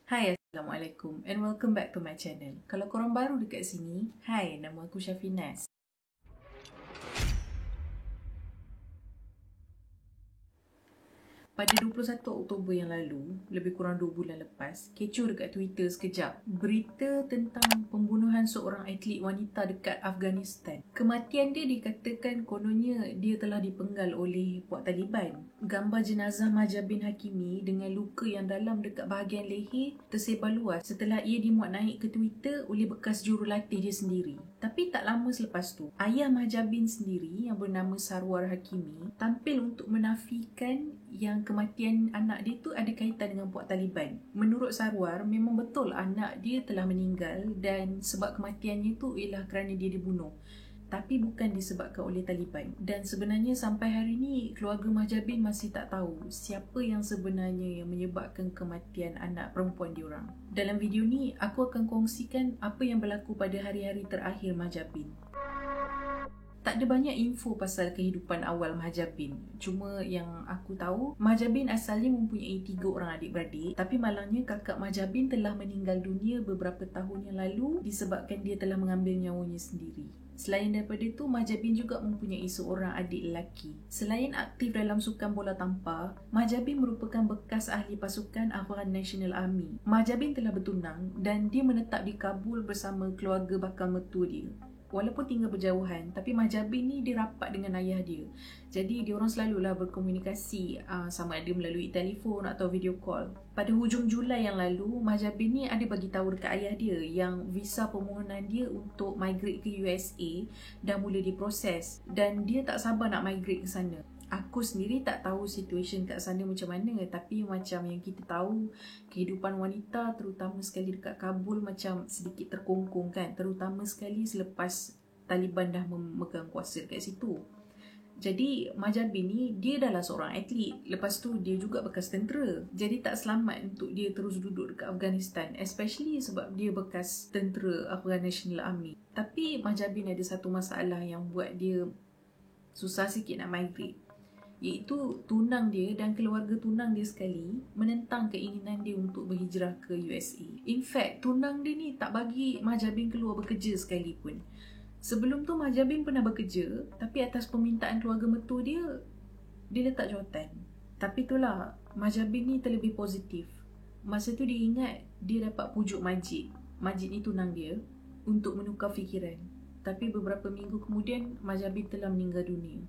Hai, Assalamualaikum and welcome back to my channel. Kalau korang baru dekat sini, hai, nama aku Syafinas. Pada 21 Oktober yang lalu, lebih kurang 2 bulan lepas, kecoh dekat Twitter sekejap. Berita tentang pembunuhan seorang atlet wanita dekat Afghanistan. Kematian dia dikatakan kononnya dia telah dipenggal oleh puak Taliban. Gambar jenazah Mahjab bin Hakimi dengan luka yang dalam dekat bahagian leher tersebar luas setelah ia dimuat naik ke Twitter oleh bekas jurulatih dia sendiri. Tapi tak lama selepas tu, ayah Mahjab bin sendiri yang bernama Sarwar Hakimi tampil untuk menafikan yang kematian anak dia tu ada kaitan dengan puak Taliban. Menurut Sarwar, memang betul anak dia telah meninggal dan sebab kematiannya tu ialah kerana dia dibunuh. Tapi bukan disebabkan oleh Taliban. Dan sebenarnya sampai hari ni keluarga Mahjab bin masih tak tahu siapa yang sebenarnya yang menyebabkan kematian anak perempuan diorang. Dalam video ni aku akan kongsikan apa yang berlaku pada hari-hari terakhir Mahjab bin. Tak ada banyak info pasal kehidupan awal Mahjab bin. Cuma yang aku tahu, Mahjab bin asalnya mempunyai 3 orang adik-beradik. Tapi malangnya kakak Mahjab bin telah meninggal dunia beberapa tahun yang lalu disebabkan dia telah mengambil nyawanya sendiri. Selain daripada itu, Mahjab bin juga mempunyai seorang adik lelaki. Selain aktif dalam sukan bola tampar, Mahjab bin merupakan bekas ahli pasukan Afghan National Army. Mahjab bin telah bertunang dan dia menetap di Kabul bersama keluarga bakal mertua dia. Walaupun tinggal berjauhan, tapi Mahjab bin ni dia rapat dengan ayah dia. Jadi diorang selalulah berkomunikasi sama ada melalui telefon atau video call. Pada hujung Julai yang lalu, Mahjab bin ni ada bagi tahu dekat ayah dia yang visa permohonan dia untuk migrate ke USA dah mula diproses dan dia tak sabar nak migrate ke sana. Aku sendiri tak tahu situasi kat sana macam mana, tapi macam yang kita tahu, kehidupan wanita terutama sekali dekat Kabul macam sedikit terkongkong kan, terutama sekali selepas Taliban dah memegang kuasa dekat situ. Jadi Mahjab bin ni dia adalah seorang atlet, lepas tu dia juga bekas tentera. Jadi tak selamat untuk dia terus duduk dekat Afghanistan, especially sebab dia bekas tentera Afghan National Army. Tapi Mahjab bin ada satu masalah yang buat dia susah sikit nak migrate, iaitu tunang dia dan keluarga tunang dia sekali menentang keinginan dia untuk berhijrah ke USA. In fact, tunang dia ni tak bagi Mahjab bin keluar bekerja sekalipun. Sebelum tu Mahjab bin pernah bekerja, tapi atas permintaan keluarga mertua dia, dia letak jawatan. Tapi itulah, Mahjab bin ni terlebih positif. Masa tu dia ingat dia dapat pujuk Majid ni tunang dia, untuk menukar fikiran. Tapi beberapa minggu kemudian, Mahjab bin telah meninggal dunia.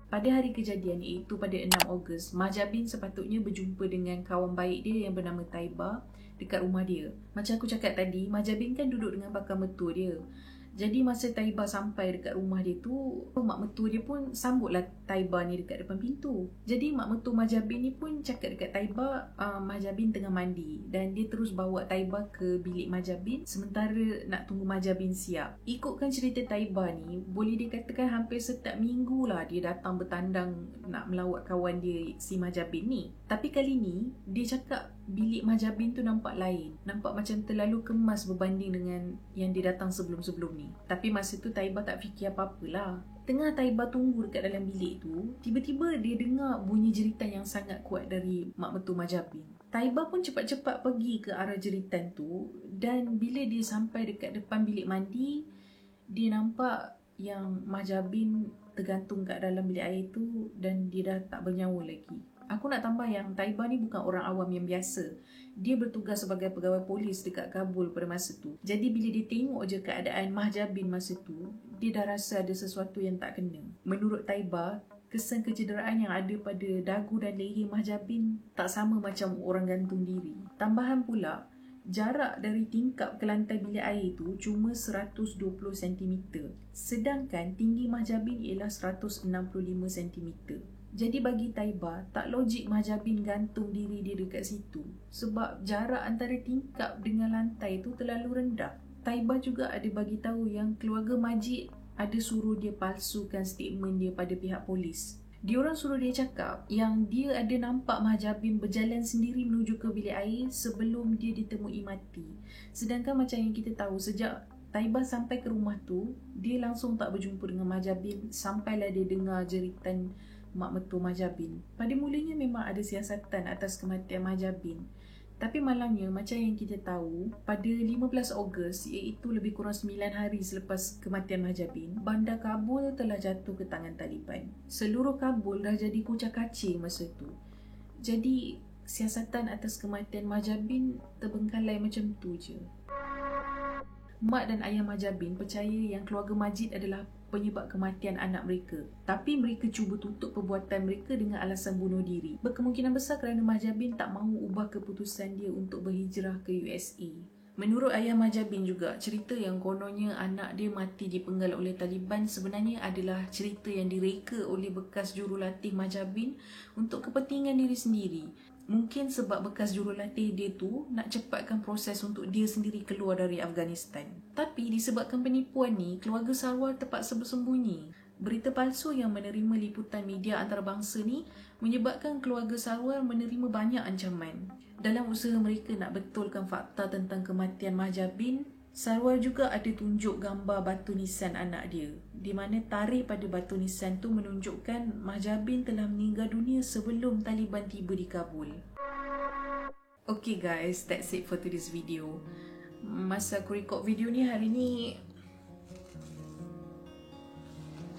Pada hari kejadian iaitu pada 6 Ogos, Mahjab bin sepatutnya berjumpa dengan kawan baik dia yang bernama Taiba dekat rumah dia. Macam aku cakap tadi, Mahjab bin kan duduk dengan bakal mertua dia. Jadi masa Taiba sampai dekat rumah dia tu, mak mertua dia pun sambutlah Taiba ni dekat depan pintu. Jadi mak mertua Mahjab bin ni pun cakap dekat Taiba, Mahjab bin tengah mandi, dan dia terus bawa Taiba ke bilik Mahjab bin sementara nak tunggu Mahjab bin siap. Ikutkan cerita Taiba ni, boleh dikatakan hampir setiap minggu lah dia datang bertandang nak melawat kawan dia si Mahjab bin ni. Tapi kali ni dia cakap bilik Mahjab bin tu nampak lain, nampak macam terlalu kemas berbanding dengan yang dia datang sebelum-sebelum ni. Tapi masa tu Taiba tak fikir apa-apalah. Tengah Taiba tunggu dekat dalam bilik tu, tiba-tiba dia dengar bunyi jeritan yang sangat kuat dari mak mertua Mahjab bin. Taiba pun cepat-cepat pergi ke arah jeritan tu, dan bila dia sampai dekat depan bilik mandi, dia nampak yang Mahjab bin tergantung kat dalam bilik air tu dan dia dah tak bernyawa lagi. Aku nak tambah yang Taiba ni bukan orang awam yang biasa. Dia bertugas sebagai pegawai polis dekat Kabul pada masa tu. Jadi bila dia tengok je keadaan Mahjab bin masa tu, dia dah rasa ada sesuatu yang tak kena. Menurut Taiba, kesan kecederaan yang ada pada dagu dan leher Mahjab bin tak sama macam orang gantung diri. Tambahan pula, jarak dari tingkap ke lantai bilik air tu cuma 120 cm. Sedangkan tinggi Mahjab bin ialah 165 cm. Jadi bagi Taiba, tak logik Mahjab bin gantung diri dia dekat situ. Sebab jarak antara tingkap dengan lantai tu terlalu rendah. Taiba juga ada bagi tahu yang keluarga Majid ada suruh dia palsukan statement dia pada pihak polis. Diorang suruh dia cakap yang dia ada nampak Mahjab bin berjalan sendiri menuju ke bilik air sebelum dia ditemui mati. Sedangkan macam yang kita tahu, sejak Taiba sampai ke rumah tu, dia langsung tak berjumpa dengan Mahjab bin sampailah dia dengar jeritan mak mertua Mahjab bin. Pada mulanya memang ada siasatan atas kematian Mahjab bin. Tapi malangnya, macam yang kita tahu, pada 15 Ogos, iaitu lebih kurang 9 hari selepas kematian Mahjabin, bandar Kabul telah jatuh ke tangan Taliban. Seluruh Kabul dah jadi kucak-kacir masa tu. Jadi, siasatan atas kematian Mahjabin terbengkalai macam tu je. Mak dan ayah Mahjabin percaya yang keluarga Majid adalah penyebab kematian anak mereka. Tapi mereka cuba tutup perbuatan mereka dengan alasan bunuh diri. Berkemungkinan besar kerana Mahjabin tak mahu ubah keputusan dia untuk berhijrah ke USA. Menurut ayah Mahjabin juga, cerita yang kononnya anak dia mati dipenggal oleh Taliban sebenarnya adalah cerita yang direka oleh bekas jurulatih Mahjabin untuk kepentingan diri sendiri. Mungkin sebab bekas jurulatih dia tu nak cepatkan proses untuk dia sendiri keluar dari Afghanistan. Tapi disebabkan penipuan ni, keluarga Sarwar terpaksa bersembunyi. Berita palsu yang menerima liputan media antarabangsa ni menyebabkan keluarga Sarwar menerima banyak ancaman. Dalam usaha mereka nak betulkan fakta tentang kematian Mahjabin, Sarwar juga ada tunjuk gambar batu nisan anak dia, di mana tarikh pada batu nisan tu menunjukkan Mahjabin telah meninggal dunia sebelum Taliban tiba di Kabul. Okay guys, that's it for today's video. Masa aku record video ni hari ni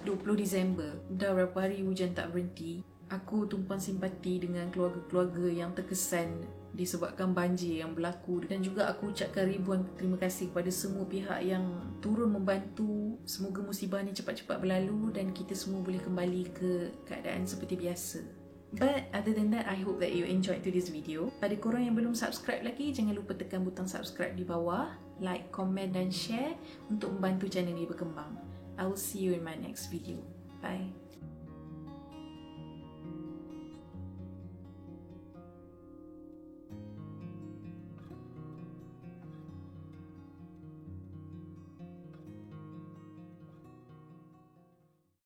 20 Disember. Dah berapa hari hujan tak berhenti. Aku tumpang simpati dengan keluarga-keluarga yang terkesan disebabkan banjir yang berlaku, dan juga aku ucapkan ribuan terima kasih kepada semua pihak yang turun membantu. Semoga musibah ni cepat-cepat berlalu dan kita semua boleh kembali ke keadaan seperti biasa. But other than that, I hope that you enjoyed today's video. Pada korang yang belum subscribe lagi, jangan lupa tekan butang subscribe di bawah, like, komen dan share untuk membantu channel ni berkembang. I will see you in my next video. Bye.